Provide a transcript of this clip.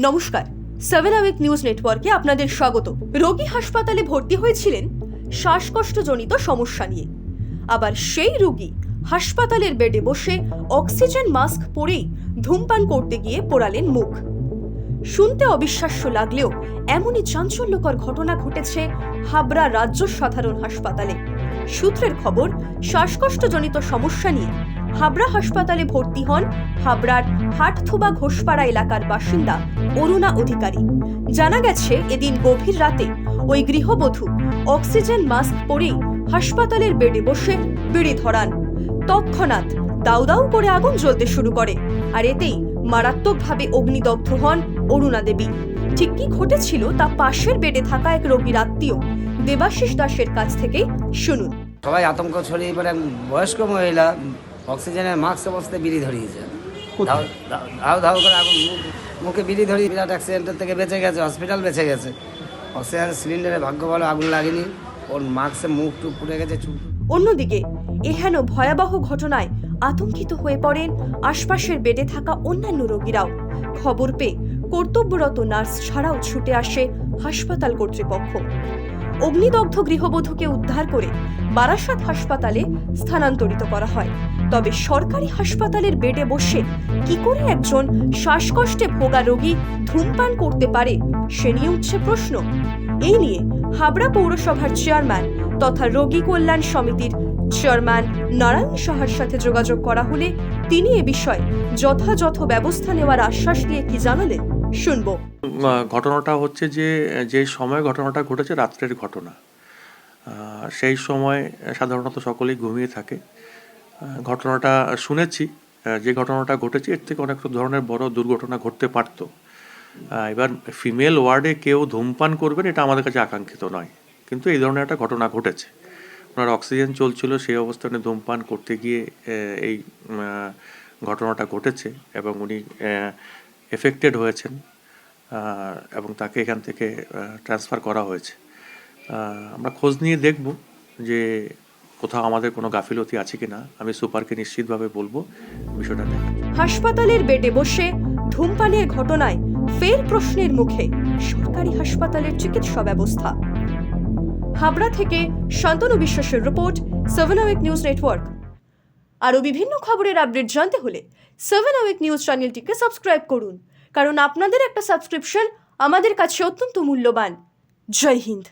নমস্কার, 7 আওয়েক নিউজ নেটওয়ার্কে আপনাদের স্বাগত। রোগী হাসপাতালে ভর্তি হয়েছিলেন শ্বাসকষ্টজনিত সমস্যা নিয়ে। আবার সেই রোগী হাসপাতালের বেডে বসে অক্সিজেন মাস্ক পরেই ধূমপান করতে গিয়ে পোড়ালেন মুখ। শুনতে অবিশ্বাস্য লাগলেও এমনই চাঞ্চল্যকর ঘটনা ঘটেছে হাবড়া রাজ্য সাধারণ হাসপাতালে। সূত্রের খবর, শ্বাসকষ্টজনিত সমস্যা নিয়ে হাবড়া হাসপাতালে ভর্তি হন হাবড়ার হাটথুবা ঘোষপাড়া এলাকার বাসিন্দা অরুণা অধিকারী। জানা গেছে, এদিন গভীর রাতে ওই গৃহবধূ অক্সিজেন মাস্ক পরেই হাসপাতালের বেডে বসে বিড়ি ধরান। তৎক্ষণাৎ দাউ দাউ করে আগুন জ্বলতে শুরু করে, আর এতেই মারাত্মকভাবে অগ্নিদগ্ধ হন অরুণা দেবী। ঠিক কি ঘটেছিল তা পাশের বেডে থাকা এক রোগীর আত্মীয় দেবাশিস দাসের কাছ থেকে শুনুন। সবাই আতঙ্ক ছড়িয়ে পড়ে। বয়স্ক মহিলা অক্সিজেনের মাস্ক অবস্থায় বিড়ি ধরিয়েছে, ধাউ ধাউ করে আগুন মুখে বিড়ি ধরিয়ে বিরাট অ্যাক্সিডেন্টের থেকে বেঁচে গেছে, হসপিটাল বেঁচে গেছে। অক্সিজেন সিলিন্ডারে ভাগ্য ভালো আগুন লাগেনি, ওর মাস্কে মুখ টুক পুড়ে গেছে। অন্যদিকে এহেন ভয়াবহ ঘটনায় আতঙ্কিত হয়ে পড়েন আশপাশের বেডে থাকা অন্যান্য রোগীরাও। খবর পেয়ে কর্তব্যরত নার্স ছাড়াও ছুটে আসে হাসপাতাল কর্তৃপক্ষ। অগ্নিদগ্ধ গৃহবধূকে উদ্ধার করে বারাসাত হাসপাতালে স্থানান্তরিত করা হয়। তবে সরকারি হাসপাতালের বেডে বসে কি করে একজন শ্বাসকষ্টে ভোগা রোগী ধূমপান করতে পারে, সে নিয়ে উঠছে প্রশ্ন। এই নিয়ে হাবড়া পৌরসভার চেয়ারম্যান তথা রোগী কল্যাণ সমিতির চেয়ারম্যান নারায়ণ সাহার সাথে যোগাযোগ করা হলে তিনি এ বিষয়ে যথাযথ ব্যবস্থা নেওয়ার আশ্বাস দিয়ে কি জানালেন, শুনবো। ঘটনাটা হচ্ছে যে সময় ঘটনাটা ঘটেছে রাত্রের ঘটনা। সেই সময় সাধারণত সকলেই ঘুমিয়ে থাকে। ঘটনাটা শুনেছি, যে ঘটনাটা ঘটেছে এর থেকে অনেক ধরনের বড় দুর্ঘটনা ঘটতে পারত। এবার ফিমেল ওয়ার্ডে কেউ ধূমপান করবেন এটা আমাদের কাছে আকাঙ্ক্ষিত নয়, কিন্তু এই ধরনের একটা ঘটনা ঘটেছে। ওনার অক্সিজেন চলছিল, সেই অবস্থানে ধূমপান করতে গিয়ে এই ঘটনাটা ঘটেছে এবং উনি এফেক্টেড হয়েছেন এবং তাকে এখান থেকে ট্রান্সফার করা হয়েছে। আমরা খোঁজ নিয়ে দেখব যে কোথাও আমাদের কোনো গাফিলতি আছে কিনা। আমি সুপারকে নিশ্চিতভাবে বলবো বিষয়টা দেখা। হাসপাতালের বেডে বসে ধূমপানের ঘটনায় ফের প্রশ্নের মুখে সরকারি হাসপাতালের চিকিৎসা ব্যবস্থা। হাবড়া থেকে শান্তনু বিশ্বাসের রিপোর্ট, 7 আওয়েক নিউজ নেটওয়ার্ক। আরও বিভিন্ন খবরের আপডেট জানতে হলে 7 আওয়েক নিউজ চ্যানেলটিকে সাবস্ক্রাইব করুন, কারণ আপনাদের একটা সাবস্ক্রিপশন আমাদের কাছে অত্যন্ত মূল্যবান। জয় হিন্দ।